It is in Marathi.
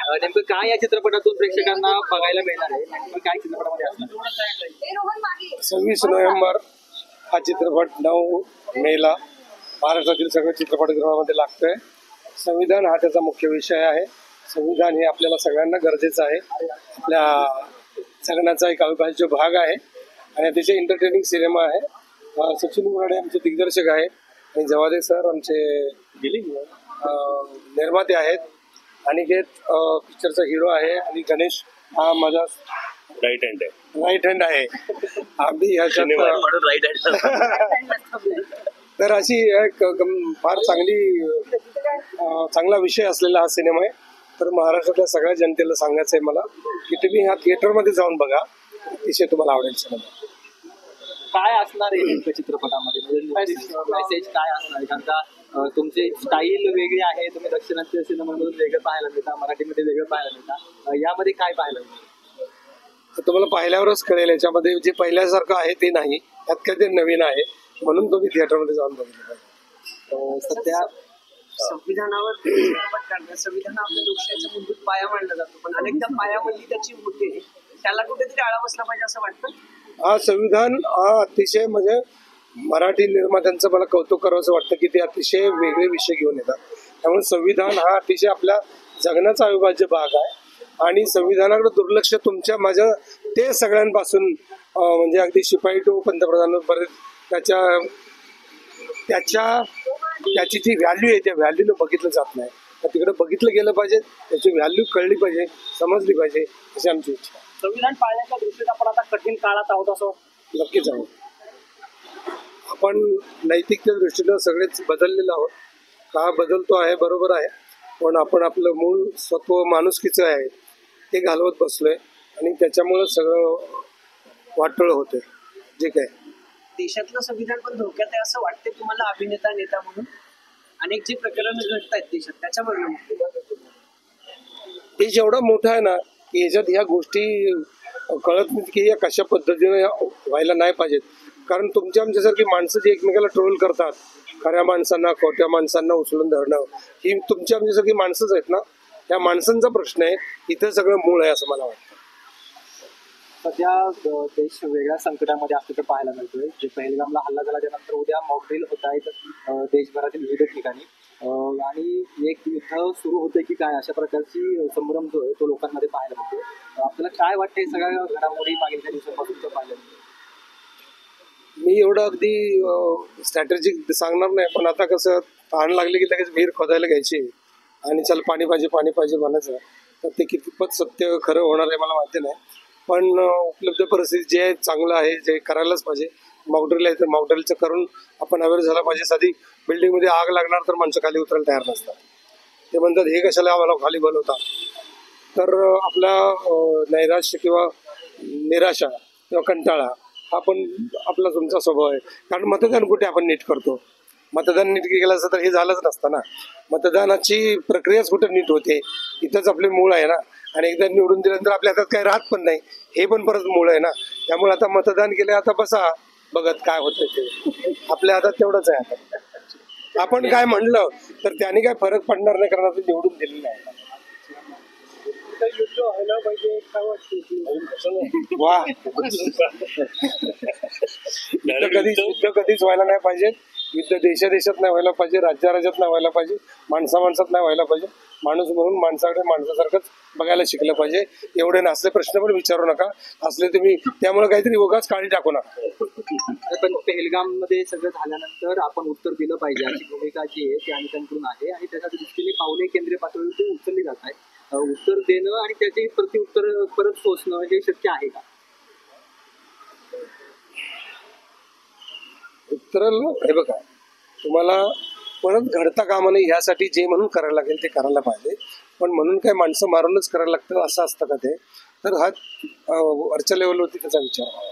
नेमकं काय या चित्रपटातून प्रेक्षकांना बघायला मिळणार आहे, नेमकं काय चित्रपटामध्ये असणार? 26 नोव्हेंबर हा चित्रपट 9 मेला महाराष्ट्रातील सगळ्या चित्रपटगृहामध्ये लागतोय. संविधान हा त्याचा मुख्य विषय आहे. संविधान हे आपल्याला सगळ्यांना गरजेचं आहे. आपल्या जगण्याचा एक अविभाज्य भाग आहे आणि अतिशय एंटरटेनिंग सिनेमा आहे. सचिन मुराडे आमचे दिग्दर्शक आहेत आणि जवादे सर आमचे निर्माते आहेत. अनिकेत पिक्चरचा हिरो आहे आणि गणेश हा माझा राईट हँड आहे. आम्ही ह्याच्यात तर अशी एक फार चांगला विषय असलेला हा सिनेमा आहे. तर महाराष्ट्रातल्या सगळ्या जनतेला सांगायचं आहे मला की तुम्ही हा थिएटरमध्ये जाऊन बघा, अतिशय तुम्हाला आवडेल सिनेमा. काय असणार आहे नेमकं चित्रपटामध्ये, मेसेज काय असणार आहे? कारण का तुमची स्टाईल वेगळी आहे, तुम्ही दक्षिणात्य सिनेमामधून वेगळं पाहायला मिळता, मराठीमध्ये वेगळं पाहायला मिळता, यामध्ये काय पाहायला मिळतं? तुम्हाला पाहिल्यावरच कळेल. याच्यामध्ये जे पहिल्यासारखं आहे ते नाही, त्यात काय ते नवीन आहे, म्हणून तुम्ही थिएटरमध्ये जाऊन बघितलं पाहिजे. सध्या संविधानावर संविधान आपल्या लोकशाहीचा मूलभूत पाया मानला जातो, पण अनेकदा पायामधली त्याची होते, त्याला कुठेतरी आळा बसला पाहिजे असं वाटतं. हा संविधान हा अतिशय म्हणजे मराठी निर्मात्यांचं मला कौतुक करावंसं वाटतं की ते अतिशय वेगळे विषय घेऊन येतात. त्यामुळे संविधान हा अतिशय आपल्या जगण्याचा अविभाज्य भाग आहे आणि संविधानाकडे दुर्लक्ष तुमच्या माझ्या ते सगळ्यांपासून म्हणजे अगदी शिपाई टू पंतप्रधानांपर्यंत त्याची जी व्हॅल्यू आहे त्या व्हॅल्यूनं बघितलं जात नाही. तर तिकडे बघितलं गेलं पाहिजे, त्याची व्हॅल्यू कळली पाहिजे, समजली पाहिजे, अशी आमची इच्छा. संविधान पाळण्याच्या दृष्टीने आपण आता कठीण काळात आहोत असं नक्कीच आहोत. आपण नैतिकतेच्या दृष्टीनं सगळेच बदललेलो आहोत. काळ बदलतो आहे, बरोबर आहे, पण आपण आपलं मूळ स्वत्व माणुसकीचं आहे ते घालवत बसलोय आणि त्याच्यामुळं सगळं वाटोळं होतंय. जे काय देशातलं संविधान पण धोक्यात आहे असं वाटते तुम्हाला, अभिनेता नेता म्हणून अनेक जे प्रकरण घडत आहेत देशात त्याच्याबरोबर देश एवढा मोठा आहे ना की याच्यात ह्या गोष्टी कळत नाहीत की या कशा पद्धतीने व्हायला नाही पाहिजेत. कारण तुमच्या आमच्यासारखी माणसं जी एकमेकाला ट्रोल करतात, खऱ्या माणसांना खोट्या माणसांना उचलून धरणं, ही तुमच्या आमच्यासारखी माणसंच आहेत ना. त्या माणसांचा प्रश्न आहे, इथं सगळं मूळ आहे असं मला वाटतं. सध्या देश वेगळ्या संकटामध्ये असल्याचं पाहायला मिळतोय. जे पहलगामला हल्ला झाला त्यानंतर उद्या मॉकड्रिल होत आहेत देशभरातील विविध ठिकाणी आणि एक युद्ध सुरू होतंय की काय, अशा प्रकारची संभ्रम जो आहे तो लोकांमध्ये पाहायला मिळतोय. आपल्याला काय वाटतंय सगळ्या घडामोडी मागील काही दिवसांपासून पाहायला मिळतोय? मी एवढं अगदी स्ट्रॅटेजिक सांगणार नाही, पण आता कसं तहान लागली की लगेच विहीर खोदायला घ्यायची आणि चल पाणी पाहिजे म्हणायचं. तर ते कितपत सत्य खरं होणार आहे मला माहिती नाही, पण उपलब्ध परिस्थिती जे आहे चांगलं आहे, जे करायलाच पाहिजे. मॉकड्रिल आहे तर मॉकड्रिलचं करून आपण अवेअर झाला पाहिजे. साधी बिल्डिंगमध्ये आग लागणार तर माणसं खाली उतरायला तयार नसतात. ते म्हणतात हे कशाला आम्हाला खाली बोलवतात. तर आपला नैराश्य किंवा निराशा किंवा कंटाळा हा पण आपला तुमचा स्वभाव आहे. कारण मतदान कुठे आपण नीट करतो, मतदान नीट केलं असतं तर हे झालंच नसतं ना. मतदानाची प्रक्रियाच कुठं नीट होते, इथंच आपले मूळ आहे ना. आणि एकदा निवडून दिल्यानंतर आपल्या हातात काही राहत पण नाही, हे पण परत मूळ आहे ना. त्यामुळे आता मतदान केलं, आता बसा बघत काय होतं ते. आपल्या हातात तेवढंच आहे. आता आपण काय म्हणलं तर त्याने काय फरक पडणार नाही, कारण आपण निवडून दिलेलं आहे. युद्ध व्हायला पाहिजे काय वाटतं? वा युद्ध कधीच व्हायला नाही पाहिजे. युद्ध देशात नाही व्हायला पाहिजे, राज्यात नाही व्हायला पाहिजे, माणसात नाही व्हायला पाहिजे. माणूस म्हणून माणसाकडे माणसासारखंच बघायला शिकलं पाहिजे. एवढे नसले प्रश्न पण विचारू नका, असले तुम्ही त्यामुळे काहीतरी उगाच काळी टाकू नका. पण पहलगाम मध्ये सगळं झाल्यानंतर आपण उत्तर दिलं पाहिजे अशी भूमिका जी आहे ती अनेकांकडून आहे आणि त्याच्या दृष्टीने पावले केंद्रीय पातळीवर उचलली जात आहे. उत्तर देणं आणि त्याचे प्रत्युत्तर परत पोचणं हे शक्य आहे का? उत्तराला हे बघा, तुम्हाला परत घडता कामा नये ह्यासाठी जे म्हणून करायला लागेल ते करायला पाहिजे. पण म्हणून काय माणसं मारूनच करायला लागतं असं असतं का ते? तर हा वरच्या लेवलवरती त्याचा विचार व्हावा.